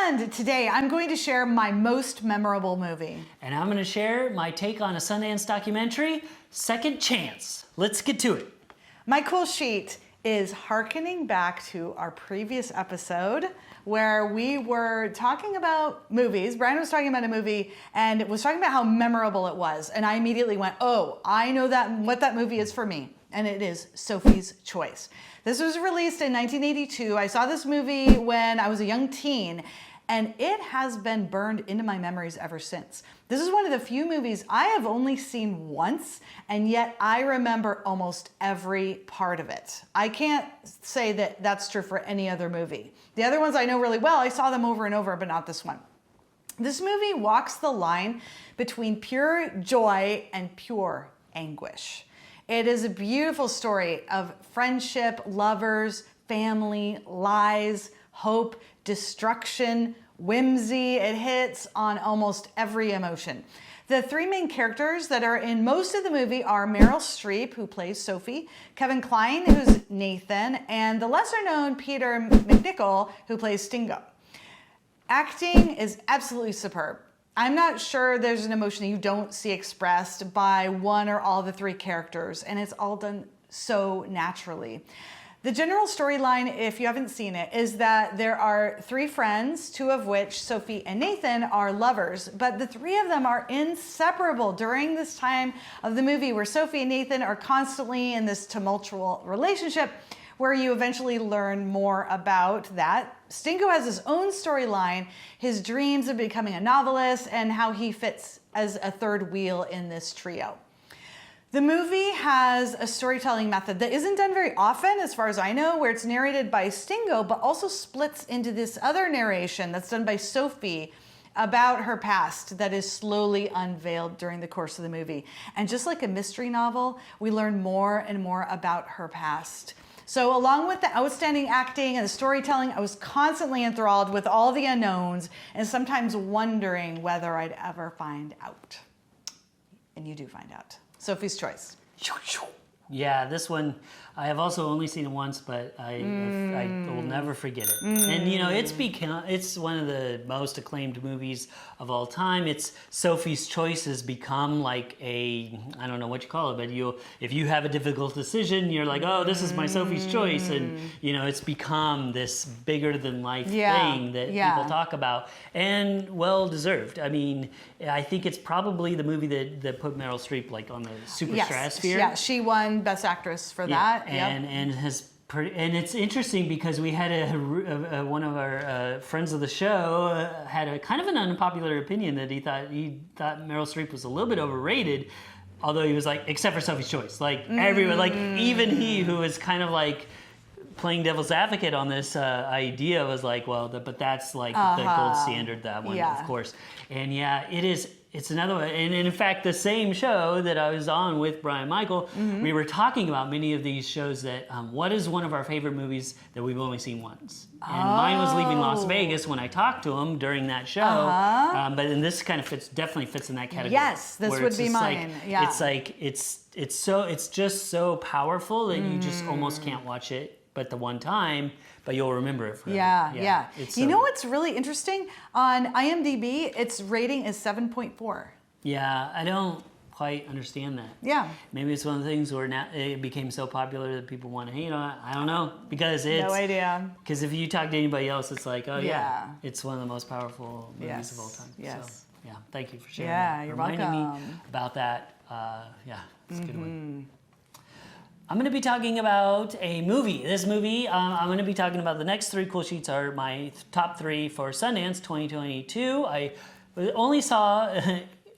And today I'm going to share my most memorable movie. And I'm going to share my take on a Sundance documentary, Second Chance. Let's get to it. My cool sheet is hearkening back to our previous episode where we were talking about movies. Brian was talking about a movie and was talking about how memorable it was. And I immediately went, oh, I know what that movie is for me. And it is Sophie's Choice. This was released in 1982. I saw this movie when I was a young teen, and it has been burned into my memories ever since. This is one of the few movies I have only seen once, and yet I remember almost every part of it. I can't say that that's true for any other movie. The other ones I know really well, I saw them over and over, but not this one. This movie walks the line between pure joy and pure anguish. It is a beautiful story of friendship, lovers, family, lies, hope, destruction, whimsy. It hits on almost every emotion. The three main characters that are in most of the movie are Meryl Streep, who plays Sophie, Kevin Kline, who's Nathan, and the lesser-known Peter MacNicol, who plays Stingo. Acting is absolutely superb. I'm not sure there's an emotion that you don't see expressed by one or all the three characters, and it's all done so naturally. The general storyline, if you haven't seen it, is that there are three friends, two of which, Sophie and Nathan, are lovers, but the three of them are inseparable during this time of the movie where Sophie and Nathan are constantly in this tumultuous relationship where you eventually learn more about that. Stingo has his own storyline, his dreams of becoming a novelist, and how he fits as a third wheel in this trio. The movie has a storytelling method that isn't done very often, as far as I know, where it's narrated by Stingo, but also splits into this other narration that's done by Sophie about her past that is slowly unveiled during the course of the movie. And just like a mystery novel, we learn more and more about her past. So along with the outstanding acting and the storytelling, I was constantly enthralled with all the unknowns and sometimes wondering whether I'd ever find out. And you do find out. Sophie's Choice. Yeah, this one, I have also only seen it once, but I will never forget it. And you know, it's one of the most acclaimed movies of all time. It's Sophie's Choice has become like a, I don't know what you call it, but if you have a difficult decision, you're like, oh, this is my Sophie's Choice. And you know, it's become this bigger than life thing that people talk about, and well deserved. I mean, I think it's probably the movie that put Meryl Streep like on the super stratosphere. Yeah, she won Best Actress for that. And it's interesting because we had one of our friends of the show had a kind of an unpopular opinion that he thought Meryl Streep was a little bit overrated, although he was like, except for Sophie's Choice, like everyone, like even he who was kind of like playing devil's advocate on this idea was like, well, but that's like the gold standard, that one, of course. And yeah, it's another one. And in fact, the same show that I was on with Brian Michael, we were talking about many of these shows that, what is one of our favorite movies that we've only seen once? And mine was Leaving Las Vegas when I talked to him during that show. But then this kind of definitely fits in that category. Yes, this would be mine. It's just so powerful that you just almost can't watch it but the one time, but you'll remember it forever. Yeah. You know what's really interesting? On IMDb, its rating is 7.4. Yeah, I don't quite understand that. Yeah. Maybe it's one of the things where now it became so popular that people want to hate on it. I don't know, because it's... No idea. Because if you talk to anybody else, it's like, oh yeah, it's one of the most powerful movies of all time. Yes. So, yeah, thank you for sharing that. You're reminding welcome. me about that. It's a good one. I'm going to be talking about a movie. This movie, I'm going to be talking about the next three cool sheets are my top three for Sundance 2022. I only saw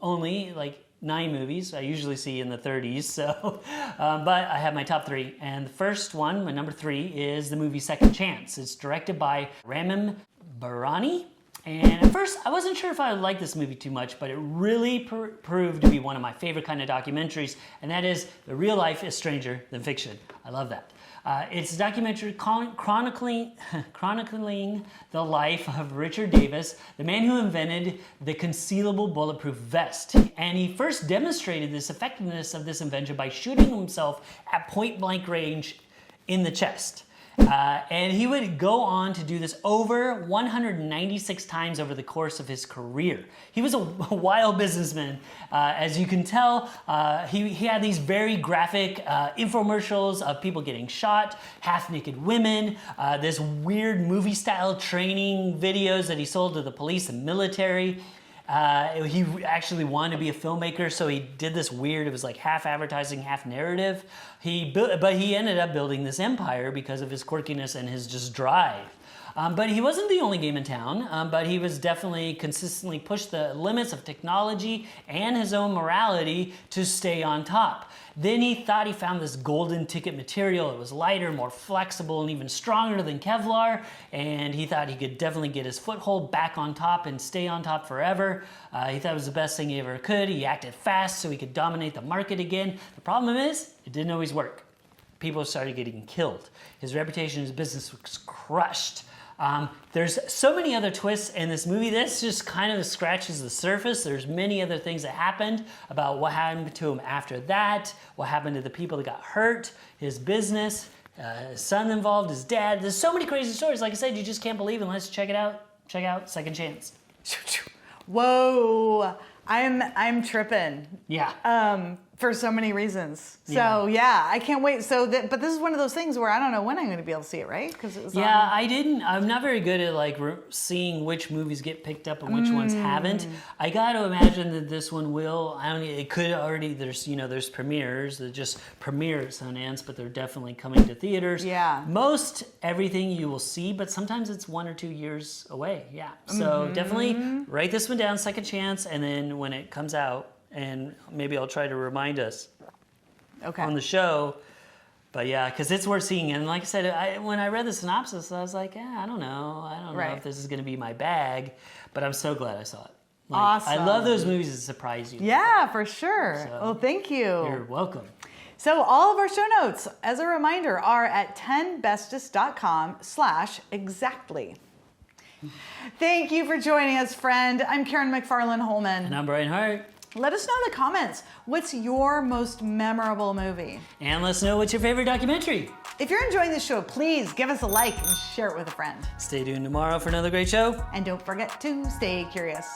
like 9 movies. I usually see in the 30s, so but I have my top 3. And the first one, my number 3, is the movie Second Chance. It's directed by Ramin Bahrani. And at first, I wasn't sure if I would like this movie too much, but it really proved to be one of my favorite kind of documentaries, and that is the real life is stranger than fiction. I love that. It's a documentary chronicling the life of Richard Davis, the man who invented the concealable bulletproof vest. And he first demonstrated this effectiveness of this invention by shooting himself at point-blank range in the chest. And he would go on to do this over 196 times over the course of his career. He was a wild businessman. As you can tell, he had these very graphic infomercials of people getting shot, half-naked women, this weird movie-style training videos that he sold to the police and military. He actually wanted to be a filmmaker, so he did this weird, it was like half advertising, half narrative. But he ended up building this empire because of his quirkiness and his just drive. But he wasn't the only game in town, but he was definitely consistently pushed the limits of technology and his own morality to stay on top. Then he thought he found this golden ticket material. It was lighter, more flexible, and even stronger than Kevlar. And he thought he could definitely get his foothold back on top and stay on top forever. He thought it was the best thing he ever could. He acted fast so he could dominate the market again. The problem is, it didn't always work. People started getting killed. His reputation, his business was crushed. There's so many other twists in this movie. This just kind of scratches the surface. There's many other things that happened about what happened to him after that, what happened to the people that got hurt, his business, his son involved, his dad. There's so many crazy stories. Like I said, you just can't believe unless you check it out. Check out Second Chance. Whoa, I'm tripping. Yeah. For so many reasons. So yeah, I can't wait. But this is one of those things where I don't know when I'm going to be able to see it, right? Because it was I'm not very good at like seeing which movies get picked up and which ones haven't. I got to imagine that this one will. It could already. There's premieres that just premiere at Sundance, but they're definitely coming to theaters. Yeah. Most everything you will see, but sometimes it's 1 or 2 years away. Yeah. So definitely write this one down, Second Chance, and then when it comes out. And maybe I'll try to remind us on the show. But yeah, because it's worth seeing. And like I said, when I read the synopsis, I was like, I don't know. I don't know if this is going to be my bag. But I'm so glad I saw it. Awesome. I love those movies that surprise you. Yeah, for sure. So, well, thank you. You're welcome. So all of our show notes, as a reminder, are at 10bestest.com/exactly. Thank you for joining us, friend. I'm Karen McFarland Holman. And I'm Brian Hart. Let us know in the comments, what's your most memorable movie? And let us know what's your favorite documentary. If you're enjoying this show, please give us a like and share it with a friend. Stay tuned tomorrow for another great show. And don't forget to stay curious.